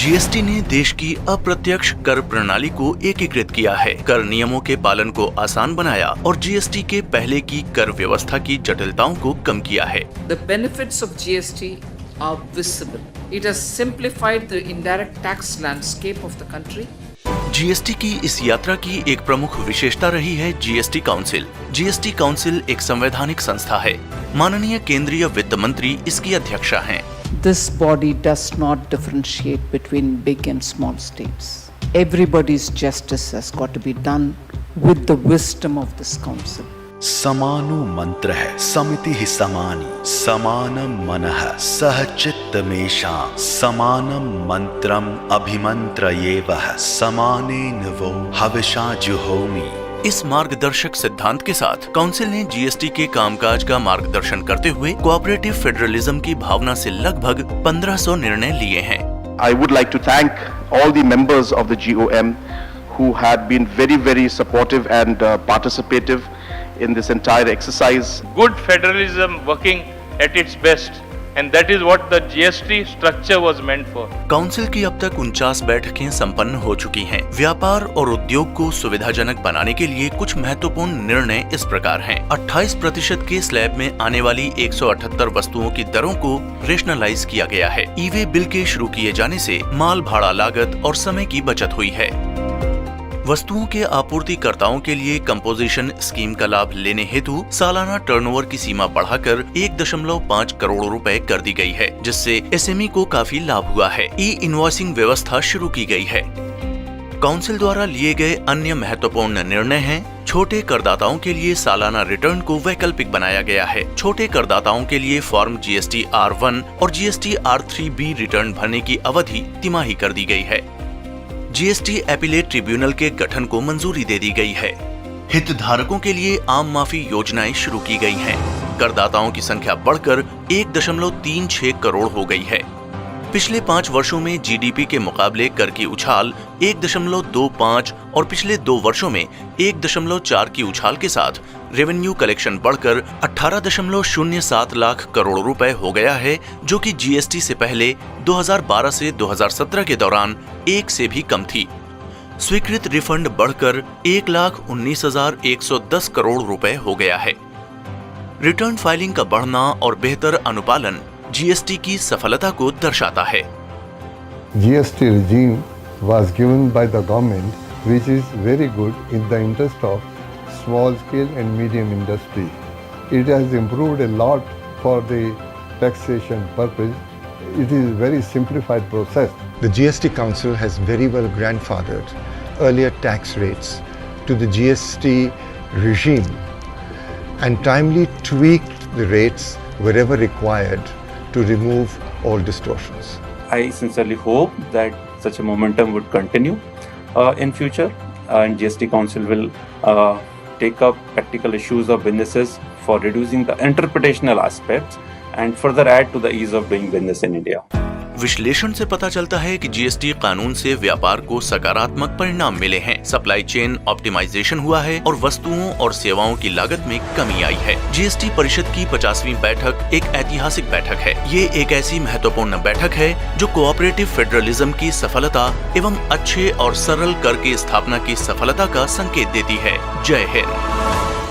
GST ने देश की अप्रत्यक्ष कर प्रणाली को एकीकृत किया है, कर नियमों के पालन को आसान बनाया और जीएसटी के पहले की कर व्यवस्था की जटिलताओं को कम किया है। The benefits of GST are visible. It has simplified the indirect tax landscape of the country. GST की इस यात्रा की एक प्रमुख विशेषता रही है जीएसटी काउंसिल। जीएसटी काउंसिल एक संवैधानिक संस्था है। माननीय केंद्रीय वित्त मंत्री इसकी अध्यक्षा हैं। This body does not differentiate between big and small states. Everybody's justice has got to be done with the wisdom of this council. समानो मंत्र है समिति ही समानी समानम मनः सहचित्तमेषां समानम मंत्रम अभिमंत्रयेवः समानेन वो हविषा जुहोमि। इस मार्गदर्शक सिद्धांत के साथ काउंसिल ने जीएसटी के कामकाज का मार्गदर्शन करते हुए कोऑपरेटिव फेडरलिज्म की भावना से लगभग 1500 निर्णय लिए हैं। I would like to thank all the members of the GOM who had been very supportive and participative in this entire exercise. Good federalism working at its best, and that is what the GST structure was meant for. Council की अब तक 49 बैठकें संपन्न हो चुकी हैं। व्यापार और उद्योग को सुविधाजनक बनाने के लिए कुछ महत्वपूर्ण निर्णय इस प्रकार हैं। 28% के स्लैब में आने वाली 178 वस्तुओं की दरों को रेशनलाइज किया गया है। ई-वे बिल के शुरू किए जाने से माल भाड़ा लागत और समय की बचत हुई है। वस्तुओं के आपूर्तिकर्ताओं के लिए कंपोजिशन स्कीम का लाभ लेने हेतु सालाना टर्नओवर की सीमा बढ़ाकर 1.5 करोड़ रुपए कर दी गई है, जिससे एसएमई को काफी लाभ हुआ है। ई इनवॉइसिंग व्यवस्था शुरू की गई है। काउंसिल द्वारा लिए गए अन्य महत्वपूर्ण निर्णय हैं। छोटे करदाताओं के लिए सालाना रिटर्न को वैकल्पिक बनाया गया है। छोटे करदाताओं के लिए फॉर्म GST R1 और GST R3B रिटर्न भरने की अवधि तिमाही कर दी गई है। जीएसटी एपीलेट ट्रिब्यूनल के गठन को मंजूरी दे दी गई है। हितधारकों के लिए आम माफी योजनाएं शुरू की गई हैं। करदाताओं की संख्या बढ़कर 1.36 करोड़ हो गई है। पिछले 5 वर्षों में जीडीपी के मुकाबले कर की उछाल 1.25 और पिछले 2 वर्षों में 1.4 की उछाल के साथ रेवेन्यू कलेक्शन बढ़कर 18.07 लाख करोड़ रुपए हो गया है, जो कि जीएसटी से पहले 2012 से 2017 के दौरान 1 से भी कम थी। स्वीकृत रिफंड बढ़कर 1,19,110 करोड़ रुपए हो गया है। रिटर्न फाइलिंग का बढ़ना और बेहतर अनुपालन जीएसटी की सफलता को दर्शाता है। GST regime was given by the government, which is very good in the interest of small scale and medium industry. It has improved a lot for the taxation purpose. It is very simplified process. The GST Council has very well grandfathered earlier tax rates to the GST regime and timely tweaked the rates wherever required to remove all distortions. I sincerely hope that such a momentum would continue in future, and GST Council will take up practical issues of businesses for reducing the interpretational aspects and further add to the ease of doing business in India. विश्लेषण से पता चलता है कि GST कानून से व्यापार को सकारात्मक परिणाम मिले हैं। सप्लाई चेन ऑप्टिमाइजेशन हुआ है और वस्तुओं और सेवाओं की लागत में कमी आई है। जीएसटी परिषद की 50वीं बैठक एक ऐतिहासिक बैठक है। ये एक ऐसी महत्वपूर्ण बैठक है जो कोऑपरेटिव फेडरलिज्म की सफलता एवं अच्छे और सरल कर की स्थापना की सफलता का संकेत देती है। जय हिंद।